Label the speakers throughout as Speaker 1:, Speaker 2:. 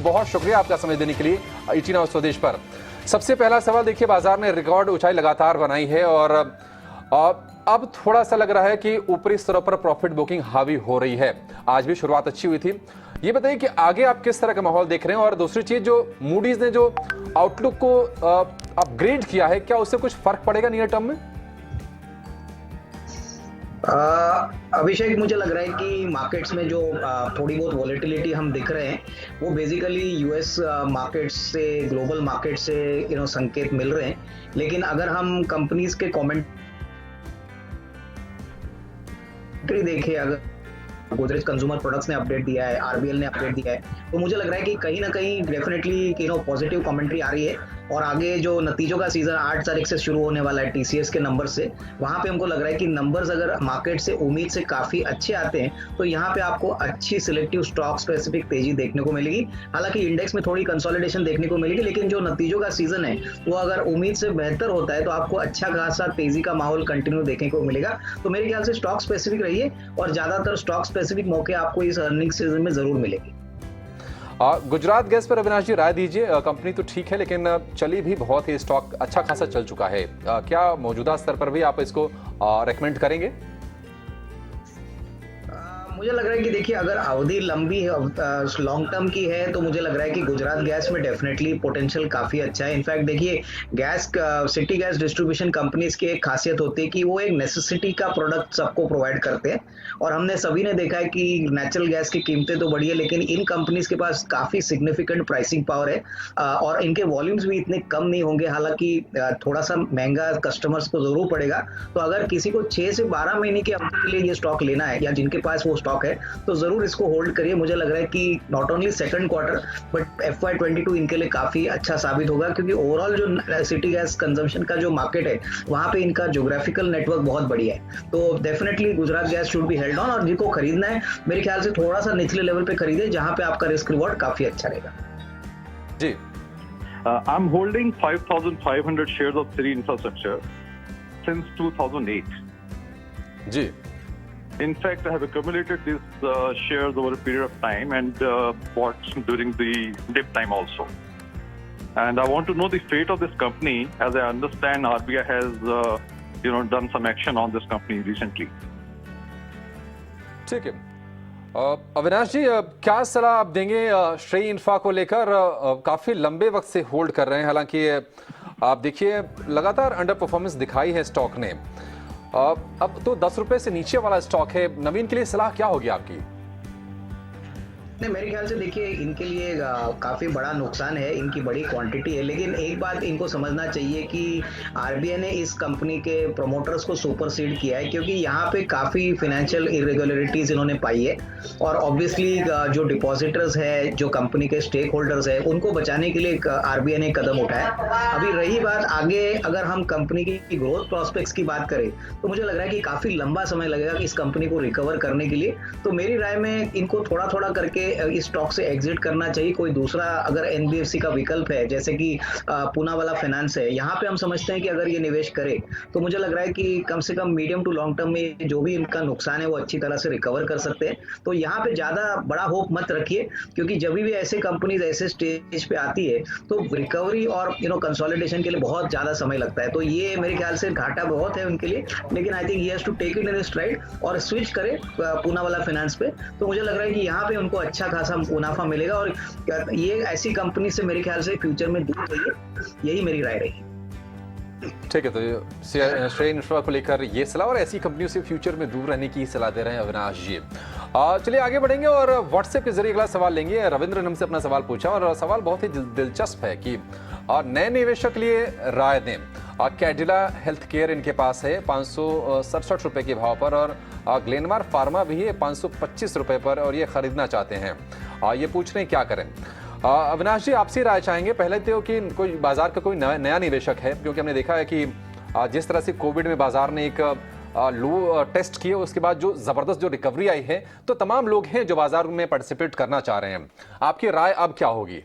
Speaker 1: बहुत शुक्रिया आपका समय देने के लिए ईटी नाउ स्वदेश पर। सबसे पहला सवाल देखिए, बाजार ने रिकॉर्ड ऊंचाई लगातार बनाई है और अब थोड़ा सा लग रहा है कि ऊपरी स्तरों पर प्रॉफिट बुकिंग हावी हो रही है। आज भी शुरुआत अच्छी हुई थी। ये बताइए कि आगे आप किस तरह का माहौल देख रहे हैं, और दूसरी चीज, जो मूडीज ने जो आउटलुक को अपग्रेड किया है, क्या उससे कुछ फर्क पड़ेगा नियर टर्म में?
Speaker 2: अभिषेक, मुझे लग रहा है कि मार्केट्स में जो थोड़ी बहुत वॉलेटिलिटी हम दिख रहे हैं वो बेसिकली यूएस मार्केट से, ग्लोबल मार्केट से संकेत मिल रहे हैं। लेकिन अगर हम कंपनीज के कमेंट्री देखें, अगर गोदरेज कंज्यूमर प्रोडक्ट्स ने अपडेट दिया है, आरबीएल ने अपडेट दिया है, तो मुझे लग रहा है कि कहीं ना कहीं डेफिनेटली पॉजिटिव कमेंट्री आ रही है। और आगे जो नतीजों का सीजन 8 तारीख से शुरू होने वाला है टीसीएस के नंबर से, वहां पे हमको लग रहा है कि नंबर्स अगर मार्केट से उम्मीद से काफी अच्छे आते हैं तो यहाँ पे आपको अच्छी सिलेक्टिव स्टॉक स्पेसिफिक तेजी देखने को मिलेगी। हालांकि इंडेक्स में थोड़ी कंसोलिडेशन देखने को मिलेगी, लेकिन जो नतीजों का सीजन है वो अगर उम्मीद से बेहतर होता है तो आपको अच्छा खासा तेजी का माहौल कंटिन्यू देखने को मिलेगा। तो मेरे ख्याल से स्टॉक स्पेसिफिक रहिए और ज्यादातर स्टॉक स्पेसिफिक मौके आपको इस अर्निंग सीजन में जरूर मिलेगी।
Speaker 1: गुजरात गैस पर अविनाश जी राय दीजिए। कंपनी तो ठीक है, लेकिन चली भी बहुत ही, स्टॉक अच्छा खासा चल चुका है। क्या मौजूदा स्तर पर भी आप इसको रेकमेंड करेंगे?
Speaker 2: मुझे लग रहा है कि देखिए, अगर अवधि लंबी है, लॉन्ग टर्म की है, तो मुझे लग रहा है कि गुजरात गैस में डेफिनेटली पोटेंशियल काफी अच्छा है। इनफैक्ट देखिए, सिटी गैस डिस्ट्रीब्यूशन कंपनीज की एक खासियत होती है कि वो एक नेसेसिटी का प्रोडक्ट सबको प्रोवाइड करते हैं। और हमने सभी ने देखा है कि नेचुरल गैस की कीमतें तो बढ़ी है, लेकिन इन कंपनीज के पास काफी सिग्निफिकेंट प्राइसिंग पावर है और इनके वॉल्यूम्स भी इतने कम नहीं होंगे। हालांकि थोड़ा सा महंगा कस्टमर्स को जरूर पड़ेगा। तो अगर किसी को 6 से 12 महीने की अवधि के लिए ये स्टॉक लेना है, या जिनके पास वो स्टॉक है, तो जरूर इसको होल्ड करिए। मुझे लग रहा है कि not only second quarter but FY22 इनके लिए काफी अच्छा साबित होगा, क्योंकि ओवरऑल जो सिटी गैस कंजम्पशन का जो मार्केट है वहां पे इनका ज्योग्राफिकल नेटवर्क बहुत बढ़िया है। तो definitely Gujarat gas should be held on, और जिनको खरीदना है मेरे ख्याल से थोड़ा सा निचले लेवल पे खरीदे, जहां पे आपका रिस्क रिवॉर्ड काफी अच्छा रहेगा।
Speaker 1: जी,
Speaker 3: I'm holding 5,500 shares of City Infrastructure since 2008.
Speaker 1: Ji,
Speaker 3: In fact, I have accumulated these shares over a period of time and bought during the dip time also. And I want to know the fate of this company, as I understand RBI has done some action on this company recently.
Speaker 1: ठीक है। अविनाश जी, क्या सलाह आप देंगे श्रेय infra को लेकर? काफी लंबे वक्त से होल्ड कर रहे हैं, हालांकि आप देखिए लगातार अंडर परफॉर्मेंस दिखाई है स्टॉक ने। अब तो 10 रुपए से नीचे वाला स्टॉक है। नवीन के लिए सलाह क्या होगी आपकी?
Speaker 2: नहीं, मेरे ख्याल से देखिए, इनके लिए काफी बड़ा नुकसान है, इनकी बड़ी क्वांटिटी है। लेकिन एक बात इनको समझना चाहिए कि आरबीआई ने इस कंपनी के प्रोमोटर्स को सुपरसीड किया है, क्योंकि यहाँ पे काफी फाइनेंशियल इरेगुलरिटीज इन्होंने पाई है। और ऑब्वियसली जो डिपॉजिटर्स है, जो कंपनी के स्टेक होल्डर्स है, उनको बचाने के लिए आरबीआई ने कदम उठाया। अभी रही बात आगे, अगर हम कंपनी की ग्रोथ प्रोस्पेक्ट्स की बात करें तो मुझे लग रहा है कि काफी लंबा समय लगेगा कि इस कंपनी को रिकवर करने के लिए। तो मेरी राय में इनको थोड़ा थोड़ा करके इस स्टॉक से एग्जिट करना चाहिए। कोई दूसरा अगर एनबीएफसी का विकल्प है, जैसे कि पूनावाला फाइनेंस है, यहाँ पे हम समझते हैं कि अगर ये निवेश करे तो मुझे लग रहा है कि कम से कम मीडियम टू लॉन्ग टर्म में जो भी इनका नुकसान है वो अच्छी तरह से रिकवर कर सकते हैं। तो यहाँ पे ज्यादा बड़ा होप मत रखिए, क्योंकि जब भी ऐसे कंपनीज ऐसे स्टेज पे आती है तो रिकवरी और कंसोलिडेशन के लिए बहुत ज्यादा समय लगता है। तो ये मेरे ख्याल से घाटा बहुत है उनके लिए, लेकिन I think he has to take it in stride और स्विच करे पूनावाला फाइनेंस पे। तो मुझे लग रहा है कि यहाँ पे उनको अच्छा खासा मुनाफा मिलेगा, और ये ऐसी कंपनी से मेरे ख्याल से फ्यूचर में दूर रहिए, यही मेरी राय रही।
Speaker 1: ठीक है, तो श्रेय इंफ्रा को लेकर ये सलाह, और ऐसी कंपनियों से फ्यूचर में दूर रहने की सलाह दे रहे हैं अविनाश जी। चलिए आगे बढ़ेंगे और व्हाट्सएप के जरिए अगला सवाल लेंगे। रविंद्र ने हमसे अपना सवाल पूछा, और सवाल बहुत ही दिलचस्प है कि नए निवेशक के लिए राय दें। कैडिला हेल्थ केयर इनके पास है 567 रुपए के भाव पर, और ग्लेनमार्क फार्मा भी है 525 रुपए पर, और ये खरीदना चाहते हैं। ये पूछ रहे हैं क्या करें। अविनाश जी, आपसे राय चाहेंगे पहले तो कि कोई बाजार का कोई नया निवेशक है, क्योंकि हमने देखा है कि जिस तरह से कोविड में बाजार ने एक लो टेस्ट किए, उसके बाद जो जबरदस्त जो रिकवरी आई है, तो तमाम लोग हैं जो बाजार में पार्टिसिपेट करना चाह रहे हैं। आपकी राय अब क्या होगी?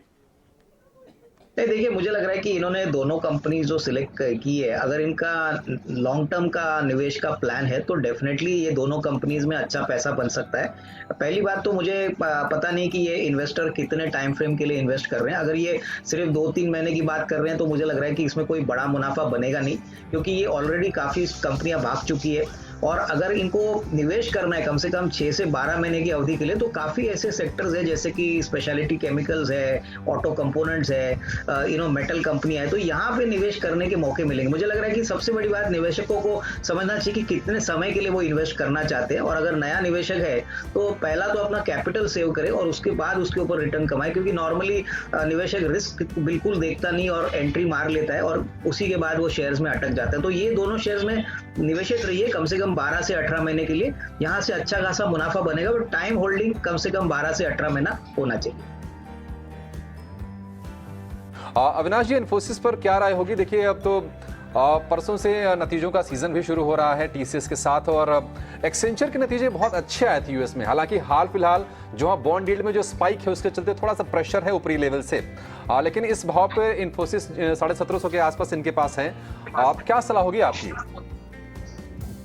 Speaker 2: नहीं देखिए, मुझे लग रहा है कि इन्होंने दोनों कंपनी जो सिलेक्ट की है, अगर इनका लॉन्ग टर्म का निवेश का प्लान है तो डेफिनेटली ये दोनों कंपनीज में अच्छा पैसा बन सकता है। पहली बात तो मुझे पता नहीं कि ये इन्वेस्टर कितने टाइम फ्रेम के लिए इन्वेस्ट कर रहे हैं। अगर ये सिर्फ 2-3 महीने की बात कर रहे हैं तो मुझे लग रहा है कि इसमें कोई बड़ा मुनाफा बनेगा नहीं, क्योंकि ये ऑलरेडी काफ़ी कंपनियां भाग चुकी है। और अगर इनको निवेश करना है कम से कम 6 से 12 महीने की अवधि के लिए, तो काफ़ी ऐसे सेक्टर्स हैं जैसे कि स्पेशलिटी केमिकल्स है, ऑटो कंपोनेंट्स है, मेटल कंपनी है, तो यहाँ पे निवेश करने के मौके मिलेंगे। मुझे लग रहा है कि सबसे बड़ी बात निवेशकों को समझना चाहिए कि कितने समय के लिए वो इन्वेस्ट करना चाहते हैं, और अगर नया निवेशक है तो पहला तो अपना कैपिटल सेव करे और उसके बाद उसके ऊपर रिटर्न कमाए, क्योंकि नॉर्मली निवेशक रिस्क बिल्कुल देखता नहीं और एंट्री मार लेता है और उसी के बाद वो शेयर्स में अटक जाता है। तो ये दोनों शेयर्स में निवेशित रहिए कम से कम 12 से 18 महीने के लिए, यहाँ से अच्छा खासा मुनाफा बनेगा, बट टाइम होल्डिंग कम से कम 12 से 18 महीना होना चाहिए।
Speaker 1: अविनाश जी, इन्फोसिस पर क्या राय होगी? देखिए, अब तो परसों से नतीजों का सीजन भी शुरू हो रहा है टीसीएस के साथ, और एक्सेंचर के नतीजे बहुत अच्छे आए थे यूएस में। हालांकि हाल फिलहाल जो बॉन्ड यील्ड में जो स्पाइक है उसके चलते थोड़ा सा प्रेशर है ऊपरी लेवल से, लेकिन इस भाव पे इन्फोसिस 1750 के आसपास इनके पास है। आप क्या सलाह होगी आपकी?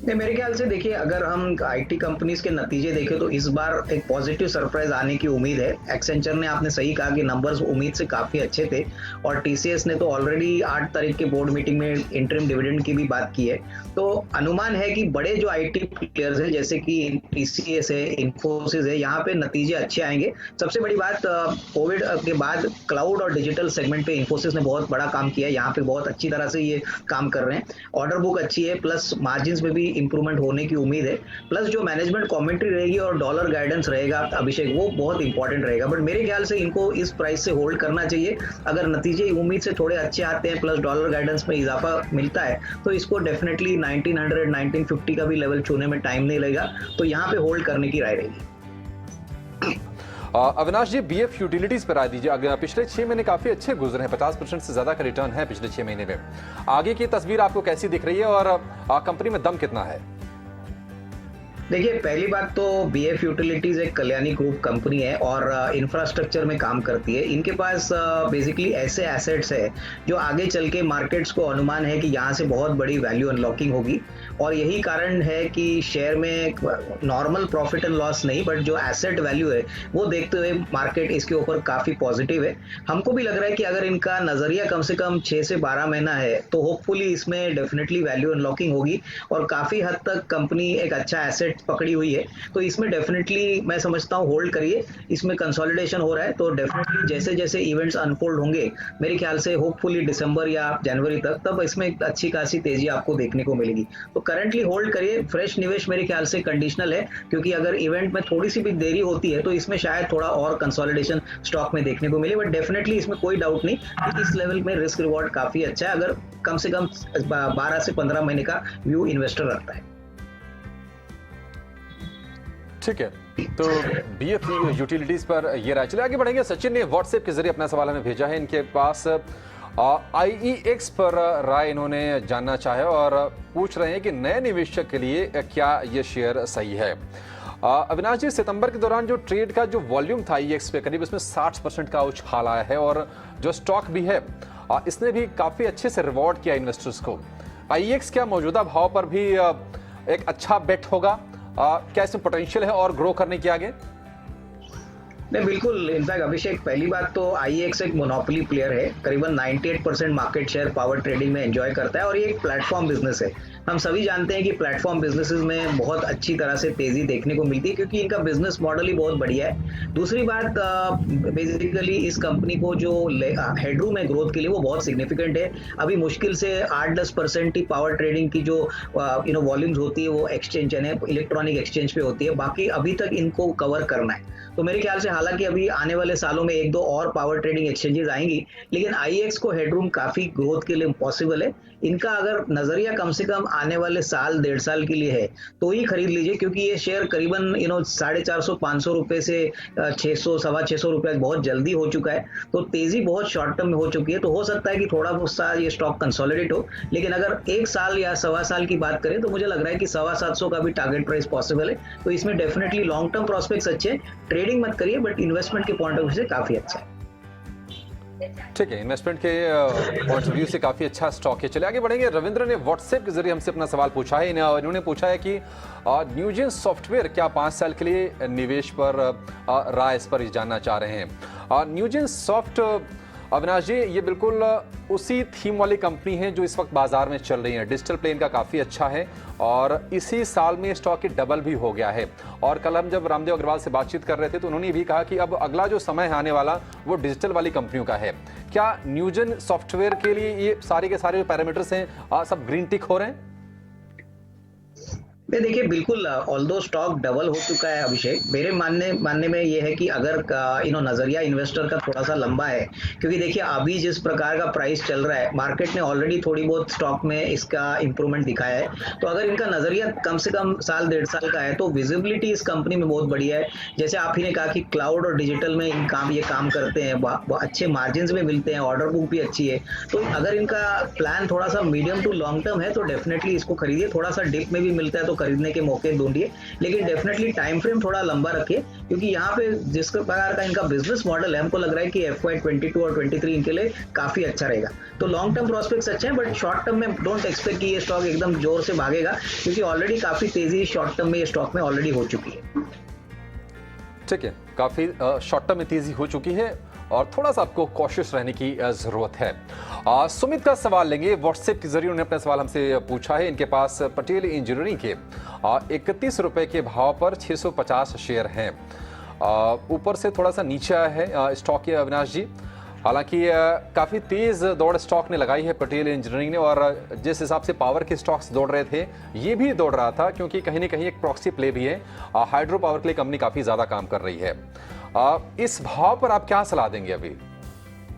Speaker 2: नहीं, मेरे ख्याल से देखिए, अगर हम आईटी कंपनीज के नतीजे देखें तो इस बार एक पॉजिटिव सरप्राइज आने की उम्मीद है। एक्सेंचर ने, आपने सही कहा कि नंबर्स उम्मीद से काफी अच्छे थे, और टीसीएस ने तो ऑलरेडी 8 तारीख के बोर्ड मीटिंग में इंटरिम डिविडेंड की भी बात की है। तो अनुमान है कि बड़े जो आईटी प्लेयर्स हैं जैसे कि टीसीएस है, इन्फोसिस है, यहाँ पे नतीजे अच्छे आएंगे। सबसे बड़ी बात, कोविड के बाद क्लाउड और डिजिटल सेगमेंट पे इन्फोसिस ने बहुत बड़ा काम किया है, यहाँ पे बहुत अच्छी तरह से ये काम कर रहे हैं। ऑर्डर बुक अच्छी है, प्लस मार्जिन में भी इंप्रूवमेंट होने की उम्मीद है, प्लस जो मैनेजमेंट कमेंट्री रहेगी और डॉलर गाइडेंस रहेगा अभिषेक, वो बहुत इंपॉर्टेंट रहेगा। बट मेरे ख्याल से इनको इस प्राइस से होल्ड करना चाहिए। अगर नतीजे उम्मीद से थोड़े अच्छे आते हैं प्लस डॉलर गाइडेंस में इजाफा मिलता है तो इसको डेफिनेटली 1900 1950 का भी लेवल छूने में टाइम नहीं लगेगा, तो यहाँ पे होल्ड करने की राय रहेगी।
Speaker 1: अविनाश जी, बीएफ यूटिलिटीज पर राय दीजिए। अगर पिछले 6 महीने काफी अच्छे गुजरे हैं, 50% से ज्यादा का रिटर्न है पिछले 6 महीने में। आगे की तस्वीर आपको कैसी दिख रही है और कंपनी में दम कितना है?
Speaker 2: देखिए, पहली बात तो बीएफ यूटिलिटीज एक कल्याणी ग्रुप कंपनी है और इंफ्रास्ट्रक्चर में काम करती है। इनके पास बेसिकली ऐसे एसेट्स है जो आगे चल के मार्केट्स को अनुमान है कि यहाँ से बहुत बड़ी वैल्यू अनलॉकिंग होगी, और यही कारण है कि शेयर में नॉर्मल प्रॉफिट एंड लॉस नहीं, बट जो एसेट वैल्यू है वो देखते हुए मार्केट इसके ऊपर काफी पॉजिटिव है। हमको भी लग रहा है कि अगर इनका नजरिया कम से कम 6 से 12 महीना है तो होपफुली इसमें डेफिनेटली वैल्यू अनलॉकिंग होगी, और काफी हद तक कंपनी एक अच्छा एसेट पकड़ी हुई है। तो इसमें डेफिनेटली मैं समझता हूँ होल्ड करिए। इसमें कंसोलिडेशन हो रहा है, तो डेफिनेटली जैसे जैसे इवेंट्स अनफोल्ड होंगे, मेरे ख्याल से होपफुली दिसंबर या जनवरी तक, तब इसमें एक अच्छी खासी तेजी आपको देखने को मिलेगी। तो करंटली होल्ड करिए। फ्रेश निवेश मेरे ख्याल से कंडीशनल है, क्योंकि अगर इवेंट में थोड़ी सी भी देरी होती है तो इसमें शायद थोड़ा और कंसोलिडेशन स्टॉक में देखने को मिले, बट डेफिनेटली इसमें कोई डाउट नहीं कि इस लेवल में रिस्क रिवॉर्ड काफी अच्छा है, अगर कम से कम 12 से 15 महीने का व्यू इन्वेस्टर रखता है। ठीक
Speaker 1: है, तो बीएफ यूटिलिटीज पर ये राय। चलिए आगे बढ़ेंगे। सचिन ने व्हाट्सएप के जरिए अपना सवाल हमें भेजा है। इनके पास IEX पर राय इन्होंने जानना चाहे और पूछ रहे हैं कि नए निवेशक के लिए क्या ये शेयर सही है। अविनाश जी, सितंबर के दौरान जो ट्रेड का जो वॉल्यूम था IEX पे, करीब इसमें 60% का उछाल आया है, और जो स्टॉक भी है इसने भी काफी अच्छे से रिवॉर्ड किया इन्वेस्टर्स को। IEX क्या मौजूदा भाव पर भी एक अच्छा बेट होगा? क्या इसमें पोटेंशियल है और ग्रो करने के आगे?
Speaker 2: नहीं, बिल्कुल। इनफैक्ट अभिषेक, पहली बात तो IEX एक मोनोपोली प्लेयर है, करीबन 98% मार्केट शेयर पावर ट्रेडिंग में एंजॉय करता है, और ये एक प्लेटफॉर्म बिजनेस है। हम सभी जानते हैं कि प्लेटफॉर्म बिजनेसेस में बहुत अच्छी तरह से तेजी देखने को मिलती है, क्योंकि इनका बिजनेस मॉडल ही बहुत बढ़िया है। दूसरी बात, बेसिकली इस कंपनी को जो हेडरूम है ग्रोथ के लिए वो बहुत सिग्निफिकेंट है। अभी मुश्किल से 8-10% ही पावर ट्रेडिंग की जो वॉल्यूम्स होती है वो एक्सचेंज यानी इलेक्ट्रॉनिक एक्सचेंज पे होती है, बाकी अभी तक इनको कवर करना है। तो मेरे ख्याल से हालांकि अभी आने वाले सालों में 1-2 और पावर ट्रेडिंग एक्सचेंजेस आएंगी, लेकिन IEX को हेडरूम काफी ग्रोथ के लिए पॉसिबल है। इनका अगर नजरिया कम से कम आने वाले साल 1.5 साल के लिए है तो ही खरीद लीजिए, क्योंकि ये शेयर करीबन 450-500 रुपए से 600 सवा 600 रुपए बहुत जल्दी हो चुका है। तो तेजी बहुत शॉर्ट टर्म में हो चुकी है, तो हो सकता है कि थोड़ा बहुत सा ये स्टॉक कंसोलिडेट हो, लेकिन अगर 1 साल या सवा साल की बात करें तो मुझे लग रहा है कि 750 का भी टारगेट प्राइस पॉसिबल है। तो इसमें डेफिनेटली लॉन्ग टर्म प्रोस्पेक्ट्स अच्छे हैं। ट्रेडिंग मत करिए, बट इन्वेस्टमेंट के पॉइंट ऑफ व्यू से काफी अच्छा है।
Speaker 1: ठीक है, इन्वेस्टमेंट के पॉइंट ऑफ व्यू से काफ़ी अच्छा स्टॉक है। चलिए आगे बढ़ेंगे। रविंद्र ने व्हाट्सएप के जरिए हमसे अपना सवाल पूछा है। इन्होंने पूछा है कि न्यूजेन सॉफ्टवेयर क्या 5 साल के लिए निवेश पर राय इस पर जानना चाह रहे हैं। न्यूजेन सॉफ्ट, अविनाश जी, ये बिल्कुल उसी थीम वाली कंपनी है जो इस वक्त बाजार में चल रही है। डिजिटल प्लेन का काफ़ी अच्छा है और इसी साल में स्टॉक की डबल भी हो गया है। और कल हम जब रामदेव अग्रवाल से बातचीत कर रहे थे तो उन्होंने ये भी कहा कि अब अगला जो समय है आने वाला वो डिजिटल वाली कंपनियों का है। क्या न्यूजेन सॉफ्टवेयर के लिए ये सारे के सारे जो पैरामीटर्स हैं सब ग्रीन टिक हो रहे हैं?
Speaker 2: नहीं, देखिए बिल्कुल, ऑल्दो स्टॉक डबल हो चुका है अभिषेक, मेरे मानने में ये है कि अगर नजरिया इन्वेस्टर का थोड़ा सा लंबा है, क्योंकि देखिए अभी जिस प्रकार का प्राइस चल रहा है मार्केट ने ऑलरेडी थोड़ी बहुत स्टॉक में इसका इंप्रूवमेंट दिखाया है। तो अगर इनका नजरिया कम से कम साल 1.5 साल का है तो विजिबिलिटी इस कंपनी में बहुत बढ़िया है। जैसे आप ही ने कहा कि क्लाउड और डिजिटल में ये काम करते हैं, अच्छे मार्जिन में मिलते हैं, ऑर्डर बुक भी अच्छी है। तो अगर इनका प्लान थोड़ा सा मीडियम टू लॉन्ग टर्म है तो डेफिनेटली इसको खरीदिए। थोड़ा सा डिप में भी मिलता है तो खरीदने के मौके ढूंढिए, लेकिन डेफिनेटली टाइम फ्रेम थोड़ा लंबा रखिए, क्योंकि यहाँ पे जिस प्रकार का इनका बिजनेस मॉडल है हमको लग रहा है कि FY22 और 23 इनके लिए काफी अच्छा रहेगा। तो लॉन्ग टर्म प्रोस्पेक्ट्स अच्छे हैं, बट शॉर्ट टर्म में डोंट एक्सपेक्ट कि ये स्टॉक एकदम जोर से भागेगा, क्योंकि ऑलरेडी काफी तेजी शॉर्ट टर्म में ये स्टॉक में ऑलरेडी हो चुकी है।
Speaker 1: ठीक है, काफ़ी शॉर्ट टर्म में तेजी हो चुकी है और थोड़ा सा आपको कॉशियस रहने की ज़रूरत है। सुमित का सवाल लेंगे। व्हाट्सएप के जरिए उन्होंने अपना सवाल हमसे पूछा है। इनके पास पटेल इंजीनियरिंग के 31 रुपए के भाव पर 650 शेयर हैं। ऊपर से थोड़ा सा नीचे आया है स्टॉक के, अविनाश जी। हालांकि काफ़ी तेज़ दौड़ स्टॉक ने लगाई है पटेल इंजीनियरिंग ने, और जिस हिसाब से पावर के स्टॉक्स दौड़ रहे थे ये भी दौड़ रहा था, क्योंकि कहीं ना कहीं एक प्रॉक्सी प्ले भी है। हाइड्रो पावर के लिए कंपनी काफ़ी ज़्यादा काम कर रही है। इस भाव पर आप क्या सलाह देंगे अभी?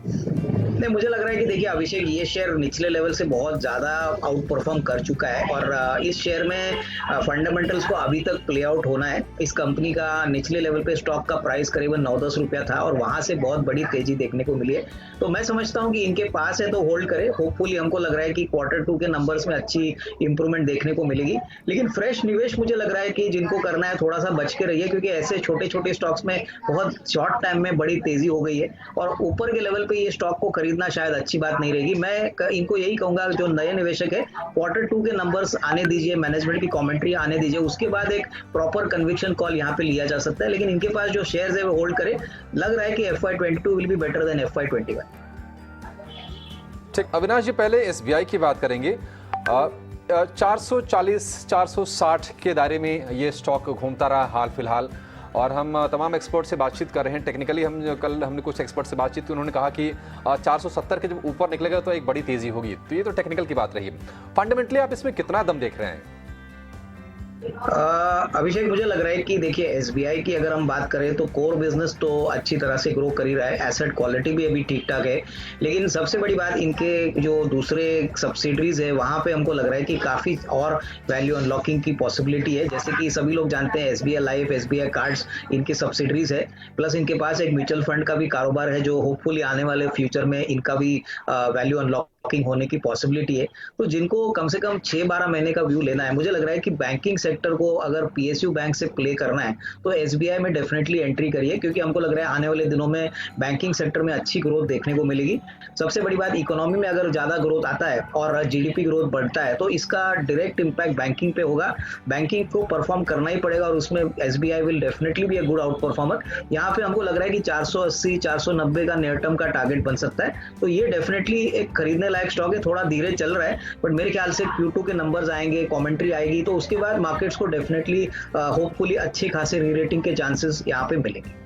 Speaker 2: नहीं, मुझे लग रहा है कि देखिए अभिषेक, ये शेयर निचले लेवल से बहुत ज्यादा आउट परफॉर्म कर चुका है और इस शेयर में फंडामेंटल्स को अभी तक प्ले आउट होना है। इस कंपनी का निचले लेवल पे स्टॉक का प्राइस करीबन 9-10 रुपया था और वहां से बहुत बड़ी तेजी देखने को मिली है। तो मैं समझता हूं कि इनके पास है तो होल्ड करे। होपफुली हमको लग रहा है कि Q2 के नंबर्स में अच्छी इंप्रूवमेंट देखने को मिलेगी, लेकिन फ्रेश निवेश मुझे लग रहा है कि जिनको करना है थोड़ा सा बच के रहिए, क्योंकि ऐसे छोटे छोटे स्टॉक्स में बहुत शॉर्ट टाइम में बड़ी तेजी हो गई है और ऊपर के लेवल पे ये स्टॉक को खरीदना शायद अच्छी बात नहीं रहेगी। मैं इनको यही कहूंगा, जो नए निवेशक है Q2 के नंबर्स आने दीजिए, मैनेजमेंट की कमेंट्री आने दीजिए, उसके बाद एक प्रॉपर कन्विक्शन कॉल यहाँ पे लिया जा सकता है। लेकिन इनके पास जो शेयर्स है वो होल्ड करे। लग रहा है कि FY22 will be better than FY21।
Speaker 1: ठीक, अविनाश जी, पहले SBI की बात करेंगे। 440-460 के दायरे में ये स्टॉक घूमता रहा हाल फिलहाल, और हम तमाम एक्सपर्ट से बातचीत कर रहे हैं। टेक्निकली कल हमने कुछ एक्सपर्ट से बातचीत की, उन्होंने कहा कि 470 के जब ऊपर निकलेगा तो एक बड़ी तेजी होगी। तो ये तो टेक्निकल की बात रही। फंडामेंटली आप इसमें कितना दम देख रहे हैं?
Speaker 2: अभिषेक, मुझे लग रहा है कि देखिए SBI की अगर हम बात करें तो कोर बिजनेस तो अच्छी तरह से ग्रो कर ही रहा है, एसेट क्वालिटी भी अभी ठीक ठाक है, लेकिन सबसे बड़ी बात इनके जो दूसरे सब्सिडरीज है वहां पे हमको लग रहा है कि काफी और वैल्यू अनलॉकिंग की पॉसिबिलिटी है। जैसे कि सभी लोग जानते हैं SBI लाइफ, SBI कार्ड्स इनके सब्सिडरीज है, प्लस इनके पास एक म्यूचुअल फंड का भी कारोबार है जो होपफुली आने वाले फ्यूचर में इनका भी वैल्यू अनलॉकिंग होने की पॉसिबिलिटी है। तो जिनको कम से कम 6-12 महीने का व्यू लेना है, मुझे लग रहा है कि बैंकिंग सेक्टर को अगर PSU बैंक से प्ले करना है तो SBI में डेफिनेटली एंट्री करिए, क्योंकि हमको लग रहा है आने वाले दिनों में बैंकिंग सेक्टर में अच्छी ग्रोथ देखने को मिलेगी। सबसे बड़ी बात, इकोनॉमी में अगर ज्यादा ग्रोथ आता है और GDP ग्रोथ बढ़ता है तो इसका डायरेक्ट इंपैक्ट बैंकिंग पे होगा। बैंकिंग को परफॉर्म करना ही पड़ेगा और उसमें SBI will definitely be a good out performer. यहाँ पे हमको लग रहा है कि 480-490 का नियर टर्म का टारगेट बन सकता है। तो ये डेफिनेटली एक खरीदने लायक स्टॉक है। थोड़ा धीरे चल रहा है, बट मेरे ख्याल से Q2 के नंबर्स आएंगे, कमेंट्री आएगी, तो उसके बाद मार्केट्स को डेफिनेटली होपफुली अच्छे खासे री रेटिंग के चांसेस यहाँ पे मिलेंगे।